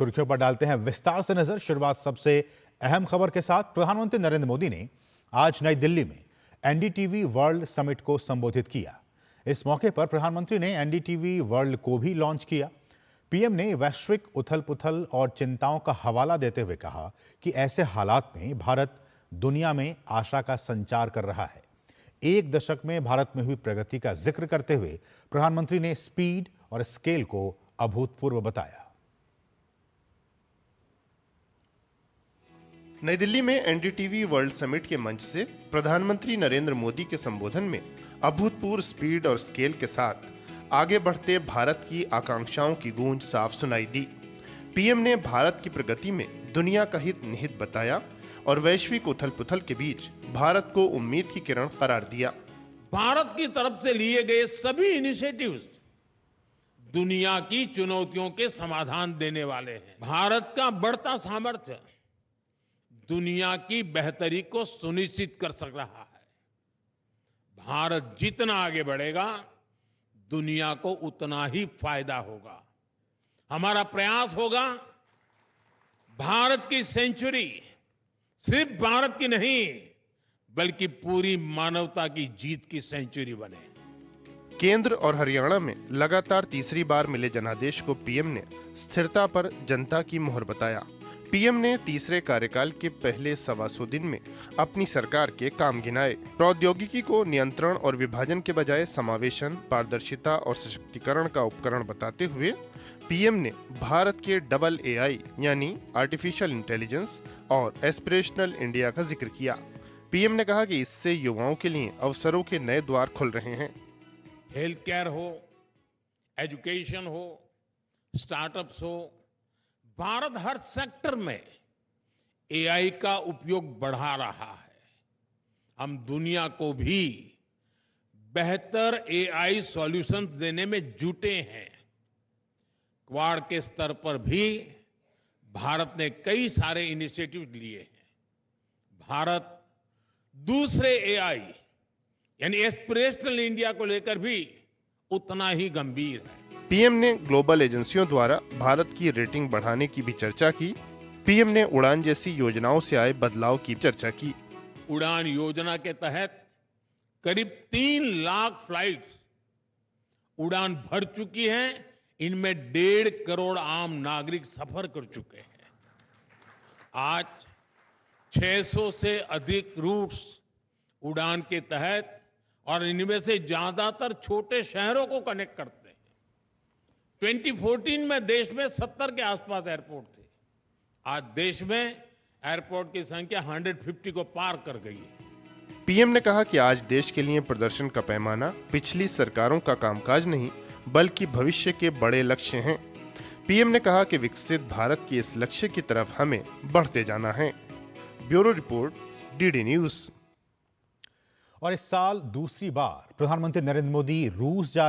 सुर्खियों पर डालते हैं विस्तार से नजर। शुरुआत सबसे अहम खबर के साथ। प्रधानमंत्री नरेंद्र मोदी ने आज नई दिल्ली में एनडीटीवी वर्ल्ड समिट को संबोधित किया। इस मौके पर प्रधानमंत्री ने एनडीटीवी वर्ल्ड को भी लॉन्च किया। पीएम ने वैश्विक उथल पुथल और चिंताओं का हवाला देते हुए कहा कि ऐसे हालात में भारत दुनिया में आशा का संचार कर रहा है। एक दशक में भारत में हुई प्रगति का जिक्र करते हुए प्रधानमंत्री ने स्पीड और स्केल को अभूतपूर्व बताया। नई दिल्ली में एनडीटीवी वर्ल्ड समिट के मंच से प्रधानमंत्री नरेंद्र मोदी के संबोधन में अभूतपूर्व स्पीड और स्केल के साथ आगे बढ़ते भारत की आकांक्षाओं की गूंज साफ सुनाई दी। पीएम ने भारत की प्रगति में दुनिया का हित निहित बताया और वैश्विक उथल पुथल के बीच भारत को उम्मीद की किरण करार दिया। भारत की तरफ से लिए गए सभी इनिशिएटिव्स दुनिया की चुनौतियों के समाधान देने वाले हैं। भारत का बढ़ता सामर्थ्य दुनिया की बेहतरी को सुनिश्चित कर सक रहा है। भारत जितना आगे बढ़ेगा, दुनिया को उतना ही फायदा होगा। हमारा प्रयास होगा भारत की सेंचुरी सिर्फ भारत की नहीं, बल्कि पूरी मानवता की जीत की सेंचुरी बने। केंद्र और हरियाणा में लगातार तीसरी बार मिले जनादेश को पीएम ने स्थिरता पर जनता की मोहर बताया। पीएम ने तीसरे कार्यकाल के पहले 125 दिन में अपनी सरकार के काम गिनाए। प्रौद्योगिकी को नियंत्रण और विभाजन के बजाय समावेशन, पारदर्शिता और सशक्तिकरण का उपकरण बताते हुए पीएम ने भारत के डबल एआई यानी आर्टिफिशियल इंटेलिजेंस और एस्पिरेशनल इंडिया का जिक्र किया। पीएम ने कहा कि इससे युवाओं के लिए अवसरों के नए द्वार खुल रहे हैं। हेल्थ केयर हो, एजुकेशन हो, स्टार्टअप्स हो, भारत हर सेक्टर में एआई का उपयोग बढ़ा रहा है। हम दुनिया को भी बेहतर एआई सॉल्यूशंस देने में जुटे हैं। क्वाड के स्तर पर भी भारत ने कई सारे इनिशिएटिव लिए हैं। भारत दूसरे एआई यानी एस्पिरेशनल इंडिया को लेकर भी उतना ही गंभीर है। पीएम ने ग्लोबल एजेंसियों द्वारा भारत की रेटिंग बढ़ाने की भी चर्चा की। पीएम ने उड़ान जैसी योजनाओं से आए बदलाव की चर्चा की। उड़ान योजना के तहत करीब 3 लाख फ्लाइट्स उड़ान भर चुकी हैं। इनमें 1.5 करोड़ आम नागरिक सफर कर चुके हैं। आज 600 से अधिक रूट्स उड़ान के तहत और इनमें से ज्यादातर छोटे शहरों को कनेक्ट करते हैं। 2014 में देश में 70 के आसपास एयरपोर्ट थे। आज देश में एयरपोर्ट की संख्या 150 को पार कर गई है। पीएम ने कहा कि आज देश के लिए प्रदर्शन का पैमाना पिछली सरकारों का कामकाज नहीं, बल्कि भविष्य के बड़े लक्ष्य हैं। पीएम ने कहा कि विकसित भारत के इस लक्ष्य की तरफ हमें बढ़ते जाना है। Bureau report, DD news. और इस साल दूसरी बार प्रधानमंत्री नरेंद्र मोदी रूस जा